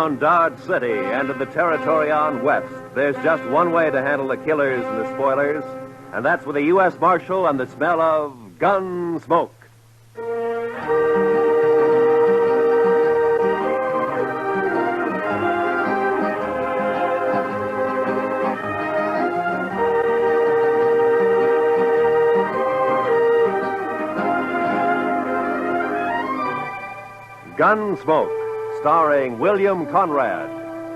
around Dodge City and in the territory on west, there's just one way to handle the killers and the spoilers, and that's with a U.S. Marshal and the smell of Gunsmoke. Gunsmoke, starring William Conrad.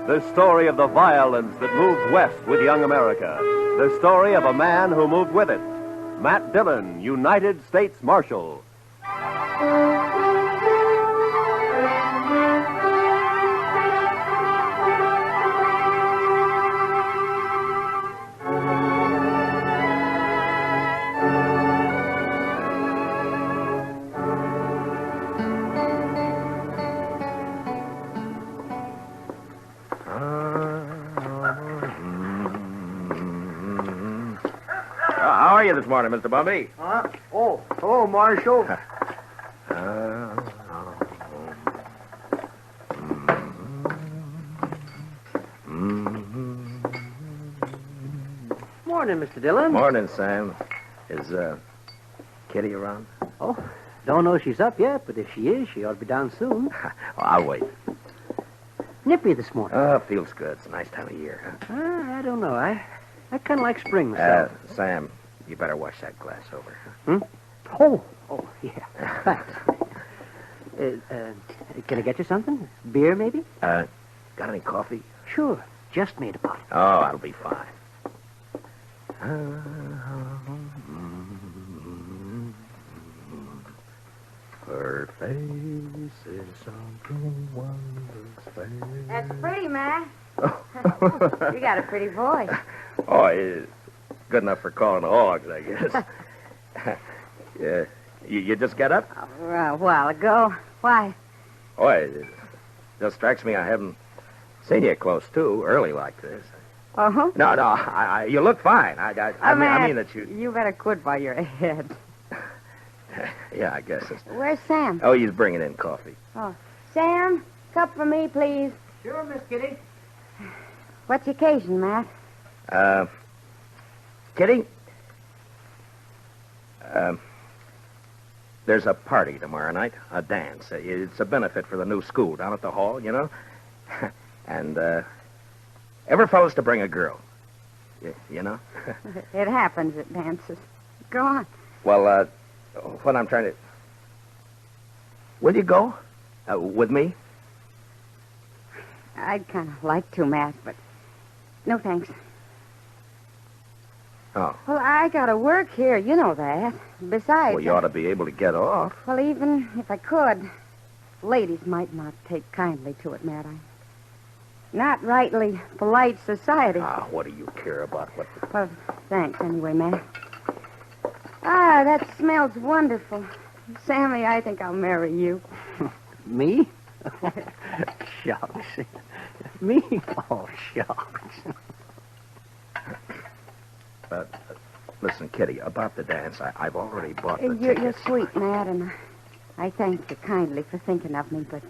The story of the violence that moved west with young America. The story of a man who moved with it. Matt Dillon, United States Marshal. How are you this morning, Mr. Bumby? Oh, Marshal. Morning, Mr. Dillon. Morning, Sam. Is, Kitty around? Oh, don't know she's up yet, but if she is, she ought to be down soon. I'll wait. Nippy this morning. Oh, feels good. It's a nice time of year, huh? I don't know. I kind of like spring myself. Sam, you better wash that glass over. Oh, yeah. Thanks. Can I get you something? Beer, maybe? Got any coffee? Sure. Just made a pot. Oh, that'll be fine. Her face is something wondrous. That's pretty, Matt. You got a pretty voice. Oh, it's good enough for calling hogs, I guess. Yeah. You just get up? A while ago. Why? Oh, it just strikes me I haven't seen you close too early like this. Uh-huh. No, you look fine. I mean that you... You better quit while you're ahead. Yeah, I guess it's... Where's Sam? Oh, he's bringing in coffee. Oh, Sam, cup for me, please. Sure, Miss Kitty. What's the occasion, Matt? Kitty? There's a party tomorrow night, a dance. It's a benefit for the new school down at the hall, you know? And, every fellow's to bring a girl. You know? It happens at dances. Go on. Well, what I'm trying to... Will you go? With me? I'd kind of like to, Matt, but no thanks. Oh. Well, I gotta work here, you know that. Besides... Well, you ought to be able to get off. Well, even if I could, ladies might not take kindly to it, Matt. Not rightly polite society. What do you care about what... Well, thanks anyway, Matt. That smells wonderful. Sammy, I think I'll marry you. Me? Shucks. Me? Oh, shucks. Listen, Kitty, about the dance, I've already bought the You're tickets. sweet, Matt, and I thank you kindly for thinking of me, but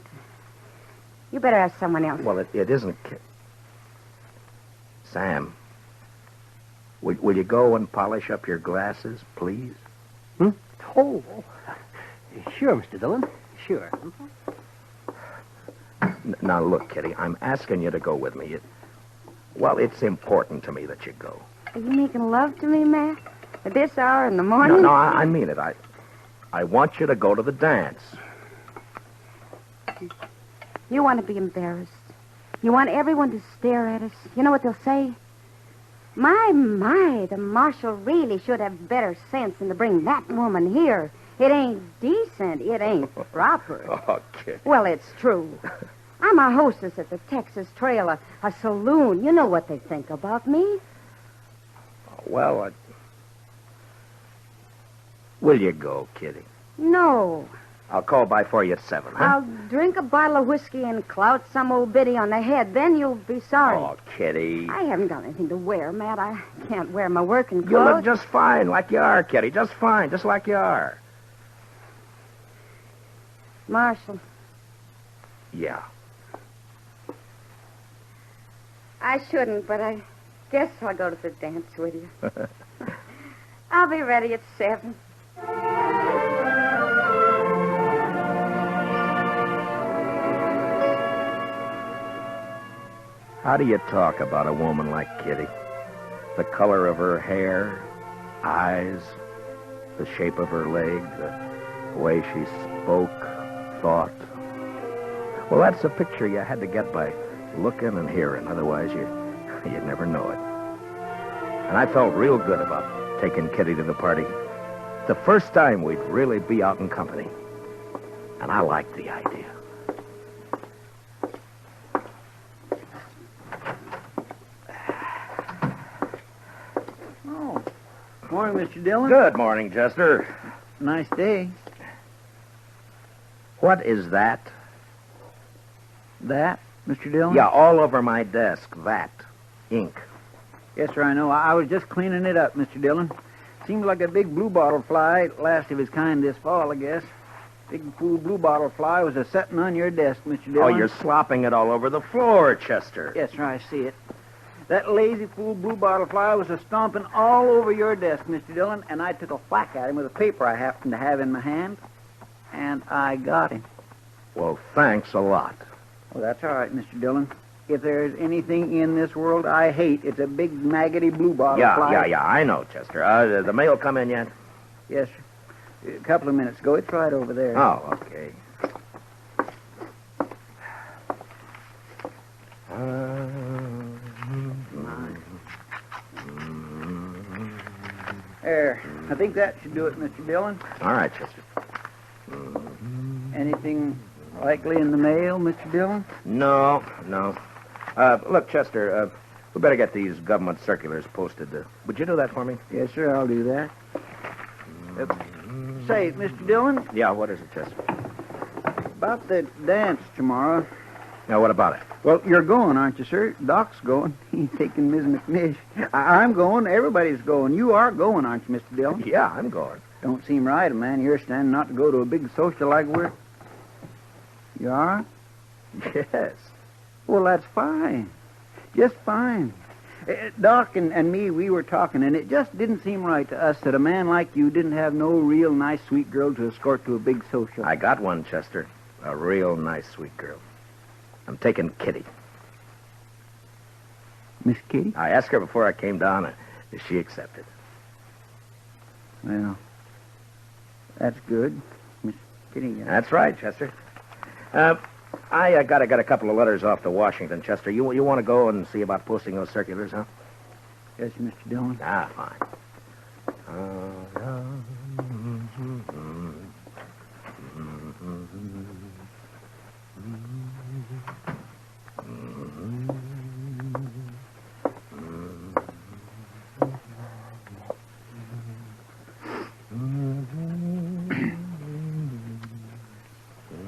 you better ask someone else. Well, it isn't... Sam, will you go and polish up your glasses, please? Oh, sure, Mr. Dillon. Sure. Now, look, Kitty, I'm asking you to go with me. It's important to me that you go. Are you making love to me, Matt? At this hour in the morning? No, I mean it. I want you to go to the dance. You want to be embarrassed. You want everyone to stare at us. You know what they'll say? My, the marshal really should have better sense than to bring that woman here. It ain't decent. It ain't proper. Oh, Kitty. Well, it's true. I'm a hostess at the Texas Trail, a saloon. You know what they think about me. Well, will you go, Kitty? No. I'll call by for you at 7, huh? I'll drink a bottle of whiskey and clout some old biddy on the head. Then you'll be sorry. Oh, Kitty. I haven't got anything to wear, Matt. I can't wear my working clothes. You look just fine, like you are, Kitty. Just fine, just like you are. Marshal. Yeah. I shouldn't, but I guess I'll go to the dance with you. I'll be ready at 7. How do you talk about a woman like Kitty? The color of her hair, eyes, the shape of her leg, the way she spoke, thought. Well, that's a picture you had to get by looking and hearing. Otherwise, you'd never know it. And I felt real good about taking Kitty to the party. The first time we'd really be out in company. And I liked the idea. Oh, morning, Mr. Dillon. Good morning, Chester. Nice day. What is that? That, Mr. Dillon? Yeah, all over my desk. That. Ink. Yes, sir, I know. I was just cleaning it up, Mr. Dillon. Seems like a big blue bottle fly, last of his kind this fall, I guess. Big fool blue bottle fly was a-setting on your desk, Mr. Dillon. Oh, you're slopping it all over the floor, Chester. Yes, sir, I see it. That lazy fool blue bottle fly was a-stomping all over your desk, Mr. Dillon, and I took a whack at him with a paper I happened to have in my hand, and I got him. Well, thanks a lot. Oh, that's all right, Mr. Dillon. If there's anything in this world I hate, it's a big, maggoty blue bottle fly. Yeah, I know, Chester. The mail come in yet? Yes, sir. A couple of minutes ago. It's right over there. Oh, okay. There. I think that should do it, Mr. Dillon. All right, Chester. Anything likely in the mail, Mr. Dillon? No. Look, Chester, we better get these government circulars posted. Would you do that for me? Yes, sir, I'll do that. Say, Mr. Dillon, Yeah, what is it, Chester? about the dance tomorrow. Now, what about it? Well, you're going, aren't you, sir? Doc's going. He's taking Ms. McNish. I'm going. Everybody's going. You are going, aren't you, Mr. Dillon? Yeah, I'm going. Don't seem right, a man here standing not to go to a big social like we're... You are? Yes. Well, that's fine. Just fine. Doc and me, we were talking, and it just didn't seem right to us that a man like you didn't have no real nice, sweet girl to escort to a big social. I got one, Chester. A real nice, sweet girl. I'm taking Kitty. Miss Kitty? I asked her before I came down, and she accepted. Well, that's good. Miss Kitty. That's right, Chester. I got a couple of letters off to Washington, Chester. You want to go and see about posting those circulars, huh? Yes, Mr. Dillon. Ah, fine.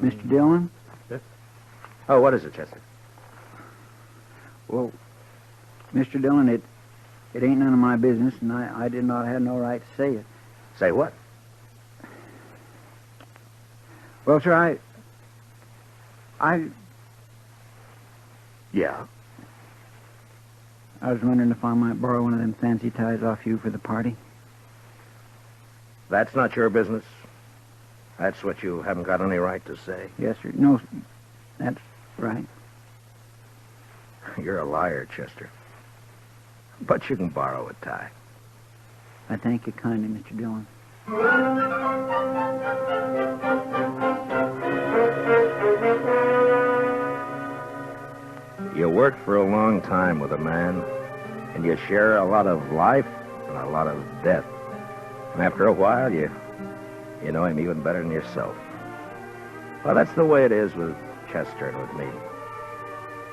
Mr. Dillon? Oh, what is it, Chester? Well, Mr. Dillon, it ain't none of my business, and I did not have no right to say it. Say what? Well, sir, Yeah. I was wondering if I might borrow one of them fancy ties off you for the party. That's not your business. That's what you haven't got any right to say. Yes, sir. No, that's right. You're a liar, Chester. But you can borrow a tie. I thank you kindly, Mr. Dillon. You work for a long time with a man, and you share a lot of life and a lot of death. And after a while, you know him even better than yourself. Well, that's the way it is with Chester and with me.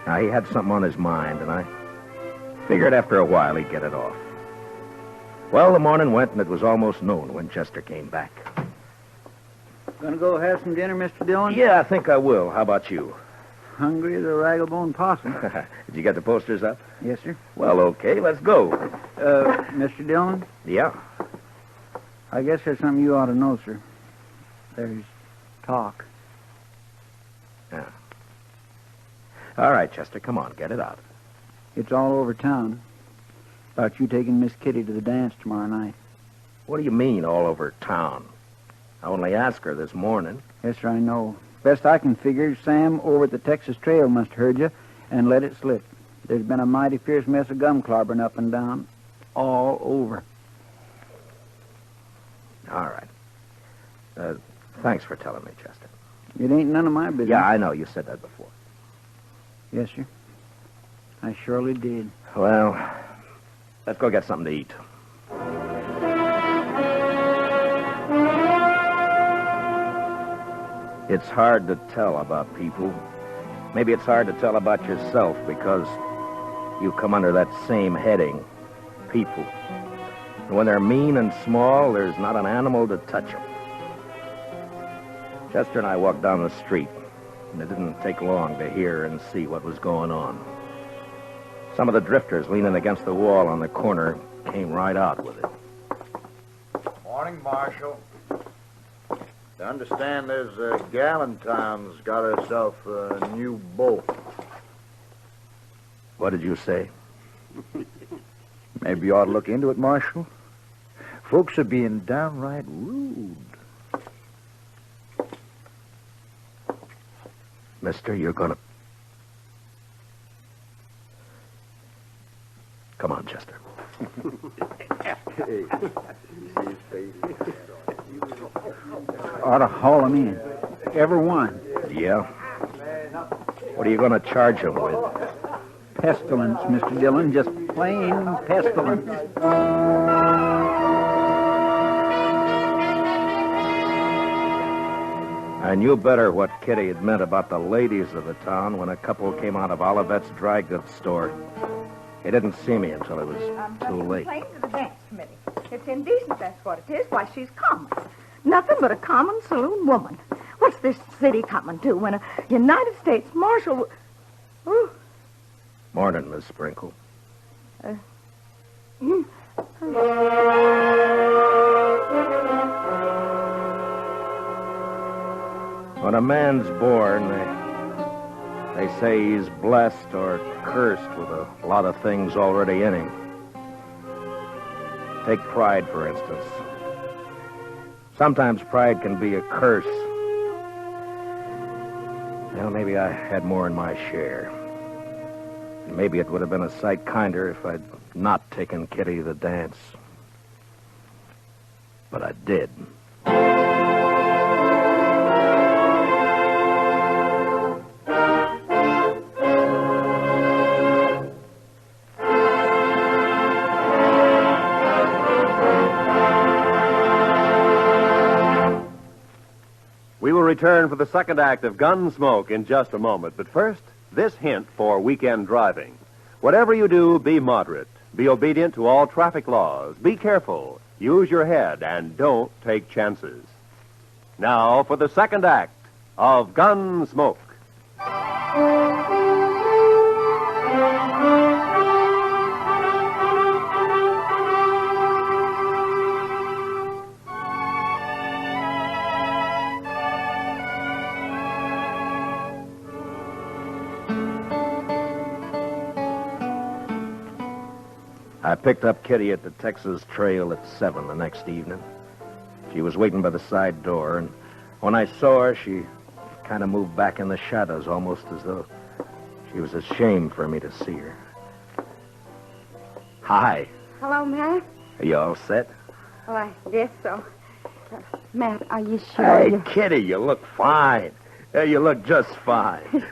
Now, he had something on his mind, and I figured after a while he'd get it off. Well, the morning went, and it was almost noon when Chester came back. Gonna go have some dinner, Mr. Dillon? Yeah, I think I will. How about you? Hungry as a raggle-bone possum. Did you get the posters up? Yes, sir. Well, okay, let's go. Mr. Dillon, Yeah. I guess there's something you ought to know, sir. There's talk. Yeah. All right, Chester, come on, get it out. It's all over town. About you taking Miss Kitty to the dance tomorrow night. What do you mean, all over town? I only asked her this morning. Yes, sir, I know. Best I can figure, Sam over at the Texas Trail must have heard you and let it slip. There's been a mighty fierce mess of gum clobbering up and down. All over. All right. Thanks for telling me, Chester. It ain't none of my business. Yeah, I know. You said that before. Yes, sir. I surely did. Well, let's go get something to eat. It's hard to tell about people. Maybe it's hard to tell about yourself because you come under that same heading, people. And when they're mean and small, there's not an animal to touch them. Chester and I walked down the street, and it didn't take long to hear and see what was going on. Some of the drifters leaning against the wall on the corner came right out with it. Morning, Marshal. I understand there's a gal in town's got herself a new beau. What did you say? Maybe you ought to look into it, Marshal. Folks are being downright rude. Mister, you're gonna... Come on, Chester. Ought to haul 'em in. Every one. Yeah? What are you gonna charge him with? Pestilence, Mr. Dillon. Just plain pestilence. I knew better what Kitty had meant about the ladies of the town when a couple came out of Olivet's dry goods store. They didn't see me until it was too late. Complain to the dance committee. It's indecent, that's what it is. Why, she's common. Nothing but a common saloon woman. What's this city coming to when a United States Marshal... Ooh. Morning, Miss Sprinkle. When a man's born, they say he's blessed or cursed with a lot of things already in him. Take pride, for instance. Sometimes pride can be a curse. Well, maybe I had more in my share. And maybe it would have been a sight kinder if I'd not taken Kitty to the dance. But I did. We will return for the second act of Gunsmoke in just a moment. But first, this hint for weekend driving. Whatever you do, be moderate. Be obedient to all traffic laws. Be careful. Use your head and don't take chances. Now for the second act of Gunsmoke. I picked up Kitty at the Texas Trail at 7 the next evening. She was waiting by the side door, and when I saw her, she kind of moved back in the shadows, almost as though she was ashamed for me to see her. Hi. Hello, Matt. Are you all set? Well, I guess so. Matt, are you sure? Hey, Kitty, you look fine. You look just fine.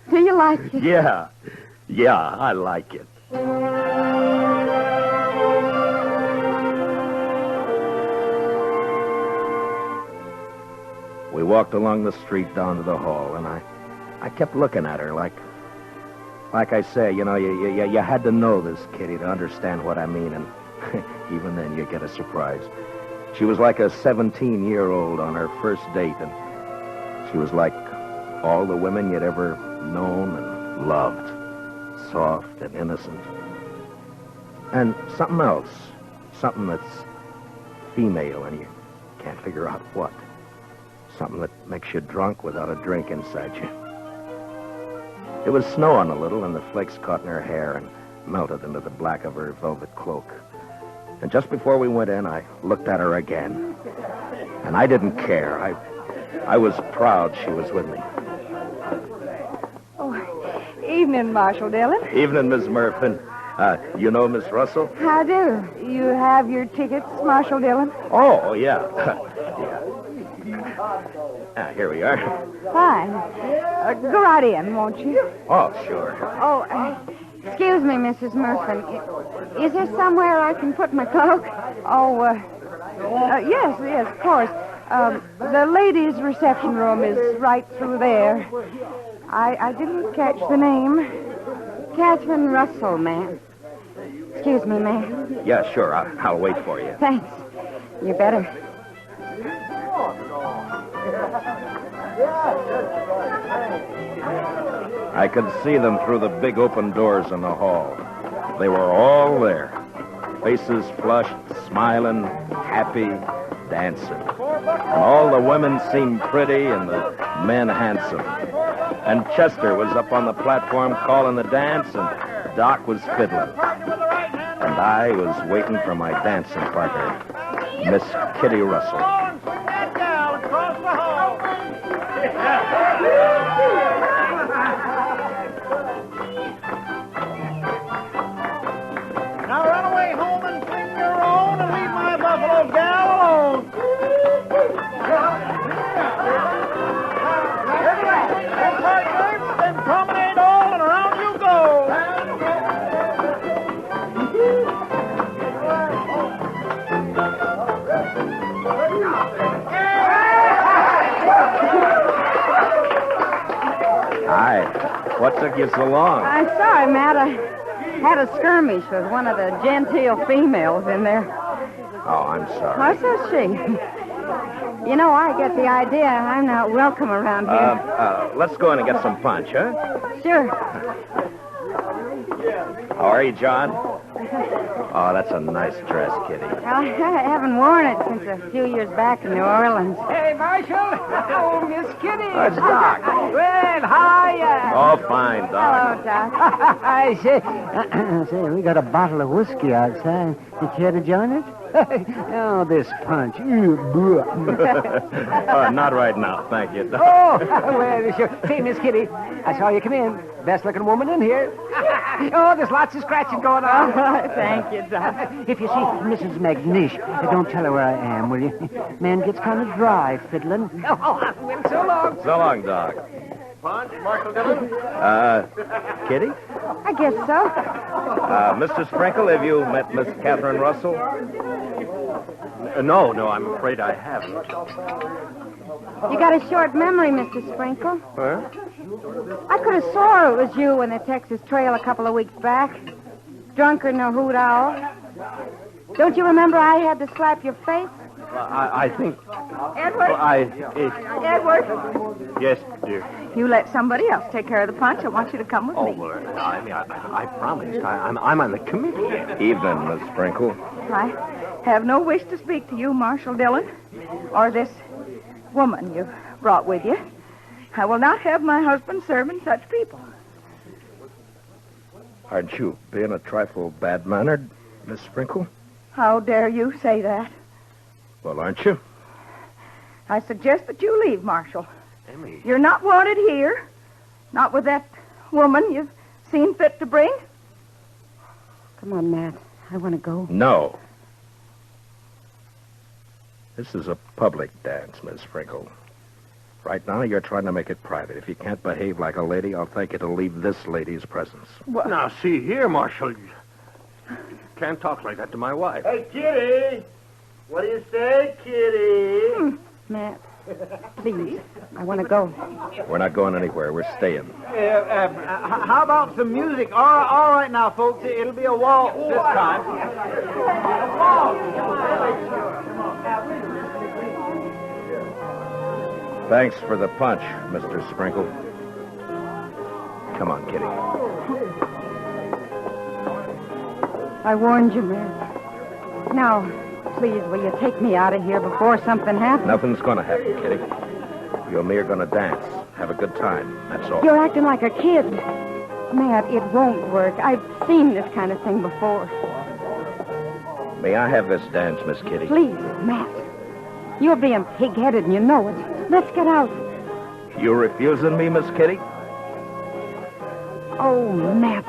Do you like it? Yeah. Yeah, I like it. We walked along the street down to the hall, and I kept looking at her like I say, you know, you had to know this, Kitty, to understand what I mean, and even then you get a surprise. She was like a 17-year-old on her first date, and she was like all the women you'd ever known and loved, soft and innocent. And something else, something that's female, and you can't figure out what. Something that makes you drunk without a drink inside you. It was snowing a little, and the flakes caught in her hair, and melted into the black of her velvet cloak. And just before we went in, I looked at her again. And I didn't care. I was proud she was with me. Oh, evening, Marshal Dillon. Evening, Miss Murphy. You know Miss Russell? How do? You have your tickets, Marshal Dillon? Oh, yeah. Here we are. Fine. Go right in, won't you? Oh, sure. Oh, excuse me, Mrs. Murphy. Is there somewhere I can put my cloak? Oh, yes, of course. The ladies' reception room is right through there. I didn't catch the name. Catherine Russell, ma'am. Excuse me, ma'am. Yeah, sure. I'll wait for you. Thanks. You better. I could see them through the big open doors in the hall. They were all there. Faces flushed, smiling, happy, dancing. And all the women seemed pretty and the men handsome. And Chester was up on the platform calling the dance, and Doc was fiddling. And I was waiting for my dancing partner, Miss Kitty Russell. Now run away home and sing your own and leave my buffalo gal alone. Then promenade all and around you go. Hi. What took you so long? I'm sorry, Matt. I had a skirmish with one of the genteel females in there. Oh, I'm sorry. What says she? You know, I get the idea I'm not welcome around here. Let's go in and get some punch, huh? Sure. How are you, John? Oh, that's a nice dress, Kitty. Well, I haven't worn it since a few years back in New Orleans. Hey, Marshal. Oh, Miss Kitty. It's Doc. Well, hiya. Oh, fine, Doc. Hello, Doc. I say, we got a bottle of whiskey outside. You care to join us? Oh, this punch. Not right now, thank you, Doc. Oh, well, sure. Hey, Miss Kitty, I saw you come in. Best-looking woman in here. Oh, there's lots of scratching going on. Thank you, Doc. If you see Mrs. McNish, don't tell her where I am, will you? Man gets kind of dry fiddling. Oh, well, so long. So long, Doc. Punch, Marshal Dillon. Kitty? I guess so. Mr. Sprinkle, have you met Miss Catherine Russell? No, I'm afraid I haven't. You got a short memory, Mr. Sprinkle. Huh? I could have swore it was you in the Texas Trail a couple of weeks back. Drunker than a hoot owl. Don't you remember I had to slap your face? I think... Edward? Edward, Yes, dear. you let somebody else take care of the punch. I want you to come with Oh, me. well, I promised. I'm on the committee. Evening, Miss Sprinkle. I have no wish to speak to you, Marshal Dillon, or this woman you've brought with you. I will not have my husband serving such people. Aren't you being a trifle bad-mannered, Miss Sprinkle? How dare you say that? Well, aren't you? I suggest that you leave, Marshal. Emmy. You're not wanted here. Not with that woman you've seen fit to bring. Come on, Matt. I want to go. No. This is a public dance, Miss Sprinkle. Right now, you're trying to make it private. If you can't behave like a lady, I'll thank you to leave this lady's presence. What? Now, see here, Marshal. You can't talk like that to my wife. Hey, Kitty. What do you say, Kitty? Matt, please. I want to go. We're not going anywhere. We're staying. How about some music? All right now, folks. It'll be a waltz this time. Thanks for the punch, Mr. Sprinkle. Come on, Kitty. I warned you, Matt. Now, please, will you take me out of here before something happens? Nothing's going to happen, Kitty. You and me are going to dance. Have a good time. That's all. You're acting like a kid. Matt, it won't work. I've seen this kind of thing before. May I have this dance, Miss Kitty? Please, Matt. You're being pig-headed and you know it. Let's get out. You refusing me, Miss Kitty? Oh, Matt.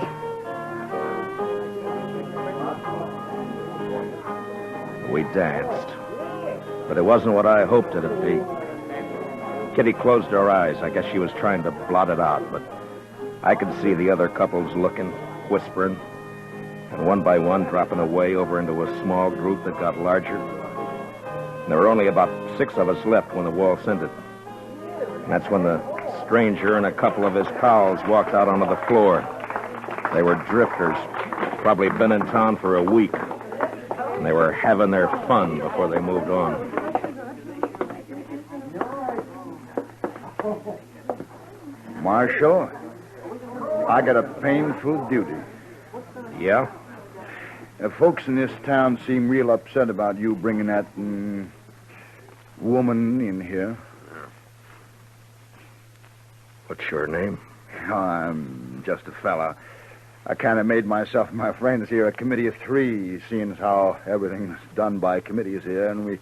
We danced. But it wasn't what I hoped it'd be. Kitty closed her eyes. I guess she was trying to blot it out, but I could see the other couples looking, whispering, and one by one dropping away over into a small group that got larger. And there were only about 6 of us left when the waltz ended. And that's when the stranger and a couple of his pals walked out onto the floor. They were drifters, probably been in town for a week, and they were having their fun before they moved on. Marshal, I got a painful duty. Yeah? Folks in this town seem real upset about you bringing that woman in here. What's your name? I'm just a fella. I kind of made myself and my friends here a committee of 3, seeing as how everything's done by committees here, and we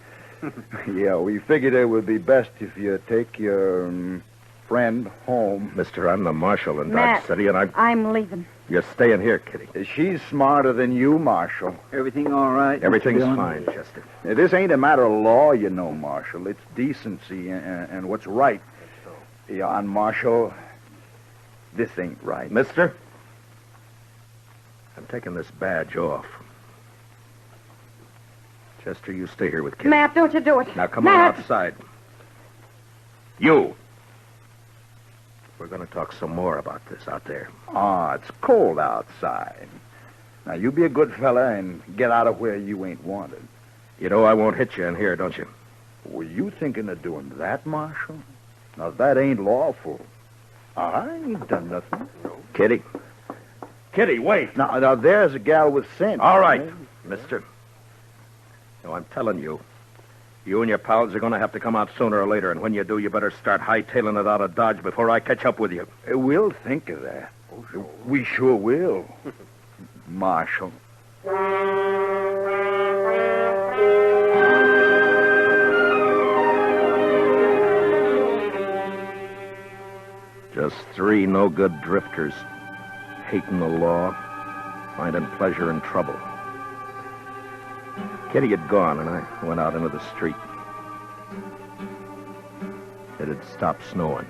figured it would be best if you take your friend home. Mister, I'm the marshal in Matt, Dodge City, and I'm leaving. You're staying here, Kitty. She's smarter than you, Marshal. Everything all right? Mr. Everything's Dillon? fine, Chester. This ain't a matter of law, you know, Marshal. It's decency and what's right. Yeah, and Marshal, this ain't right. Mister, I'm taking this badge off. Chester, you stay here with Kitty. Matt, don't you do it. Now come Matt. on outside. You. We're going to talk some more about this out there. It's cold outside. Now, you be a good fella and get out of where you ain't wanted. You know I won't hit you in here, don't you? Were you thinking of doing that, Marshal? Now, that ain't lawful. I ain't done nothing. Kitty. Kitty, wait. Now there's a gal with sense. All right, mister. No, I'm telling you. You and your pals are going to have to come out sooner or later, and when you do, you better start hightailing it out of Dodge before I catch up with you. We'll think of that. We sure will. Marshal. Just 3 no-good drifters, hating the law, finding pleasure in trouble. Kitty had gone, and I went out into the street. It had stopped snowing.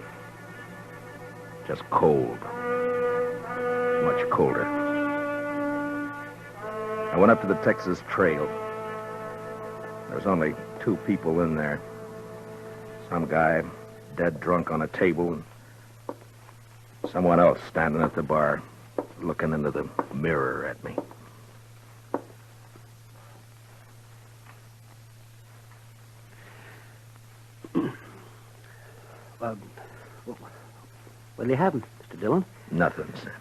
Just cold. Much colder. I went up to the Texas Trail. There was only 2 people in there. Some guy dead drunk on a table, and someone else standing at the bar, looking into the mirror at me. What do you have, Mr. Dillon? Nothing, sir.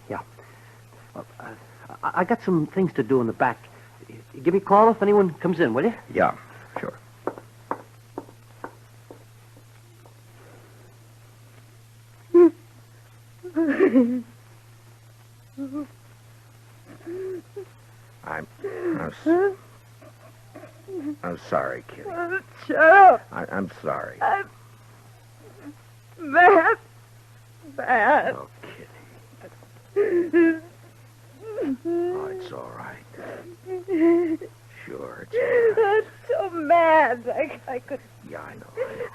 Yeah. Well, I got some things to do in the back. Give me a call if anyone comes in, will you? Yeah, sure. I'm sorry, Kitty. Shut up. I'm sorry. Matt. Matt. Oh, Kitty. Oh, it's all right. Sure, it's all right. I'm so mad. I could. Yeah, I know.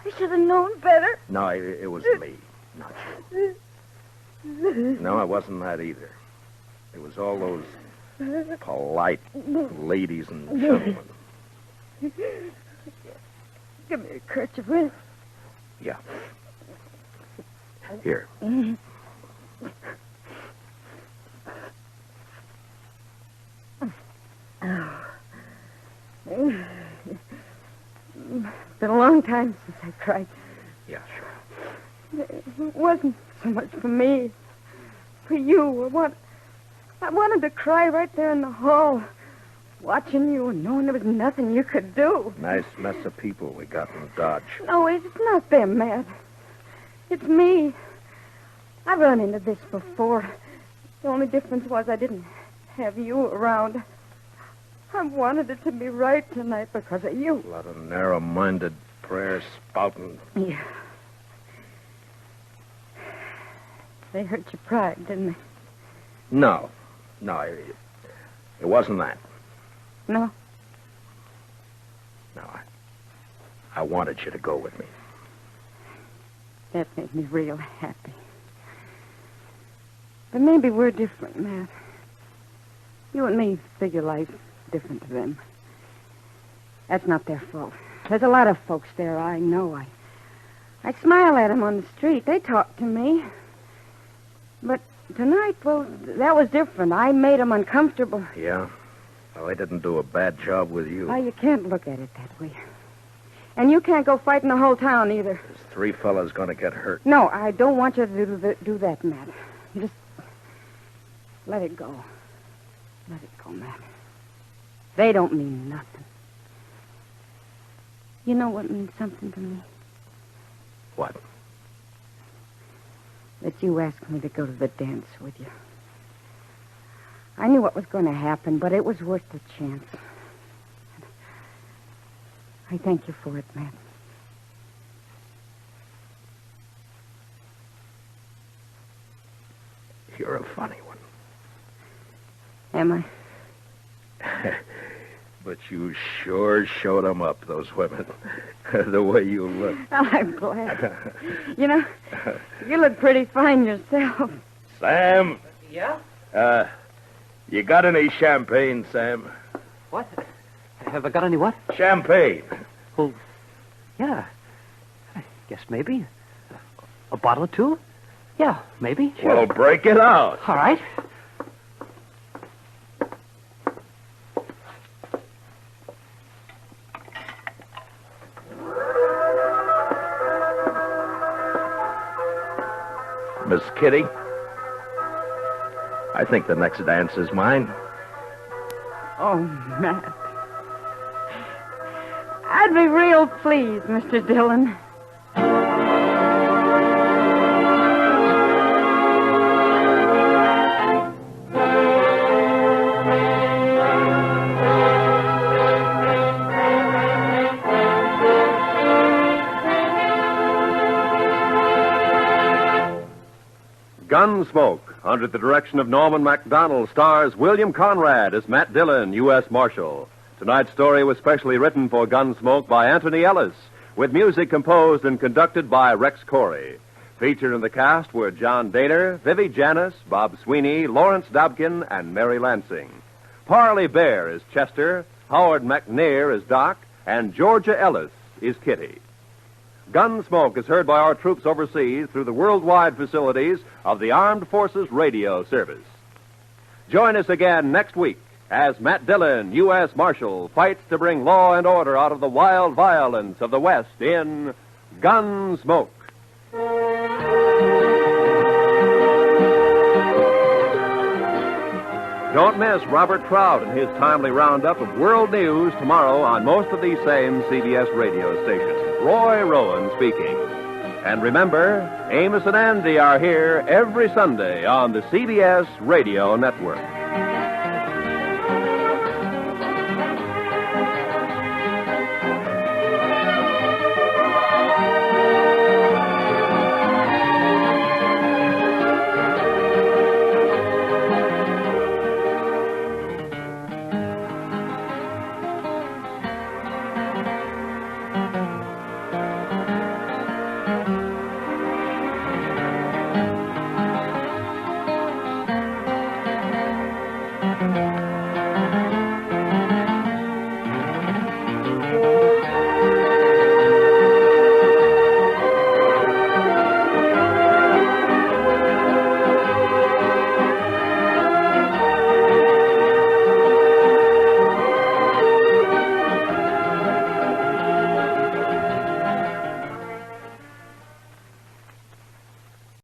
I should have known better. No, it was me, not you. No, it wasn't that either. It was all those polite ladies and gentlemen. Give me a kerchief, will you? Yeah. Here. It's been a long time since I cried. Yeah, sure. It wasn't so much for me. For you. I wanted to cry right there in the hall, watching you and knowing there was nothing you could do. Nice mess of people we got in Dodge. No, it's not them, Matt. It's me. I've run into this before. The only difference was I didn't have you around. I wanted it to be right tonight because of you. A lot of narrow-minded prayer spouting. Yeah. They hurt your pride, didn't they? No, it wasn't that. No? No, I wanted you to go with me. That made me real happy. But maybe we're different, Matt. You and me figure life different to them. That's not their fault. There's a lot of folks there I know. I smile at them on the street. They talk to me. But tonight, well, that was different. I made them uncomfortable. Yeah? Well, I didn't do a bad job with you. Well, you can't look at it that way. And you can't go fighting the whole town either. There's 3 fellas going to get hurt. No, I don't want you to do that, Matt. Just let it go. Let it go, Matt. They don't mean nothing. You know what means something to me? What? That you asked me to go to the dance with you. I knew what was going to happen, but it was worth the chance. I thank you for it, Matt. You're a funny one. Am I? But you sure showed them up, those women. The way you look. Well, I'm glad. You know, you look pretty fine yourself. Sam? Yeah? You got any champagne, Sam? What? Have I got any what? Champagne. Well, yeah. I guess maybe. A bottle or two? Yeah, maybe. Sure. Well, break it out. All right. Miss Kitty, I think the next dance is mine. Oh, Matt. I'd be real pleased, Mr. Dillon. Gunsmoke, under the direction of Norman MacDonald, stars William Conrad as Matt Dillon, U.S. Marshal. Tonight's story was specially written for Gunsmoke by Anthony Ellis, with music composed and conducted by Rex Corey. Featured in the cast were John Daner, Vivi Janis, Bob Sweeney, Lawrence Dobkin, and Mary Lansing. Parley Bear is Chester, Howard McNair is Doc, and Georgia Ellis is Kitty. Gunsmoke is heard by our troops overseas through the worldwide facilities of the Armed Forces Radio Service. Join us again next week as Matt Dillon, U.S. Marshal, fights to bring law and order out of the wild violence of the West in Gunsmoke. Don't miss Robert Trout and his timely roundup of world news tomorrow on most of these same CBS radio stations. Roy Rowan speaking. And remember, Amos and Andy are here every Sunday on the CBS Radio Network.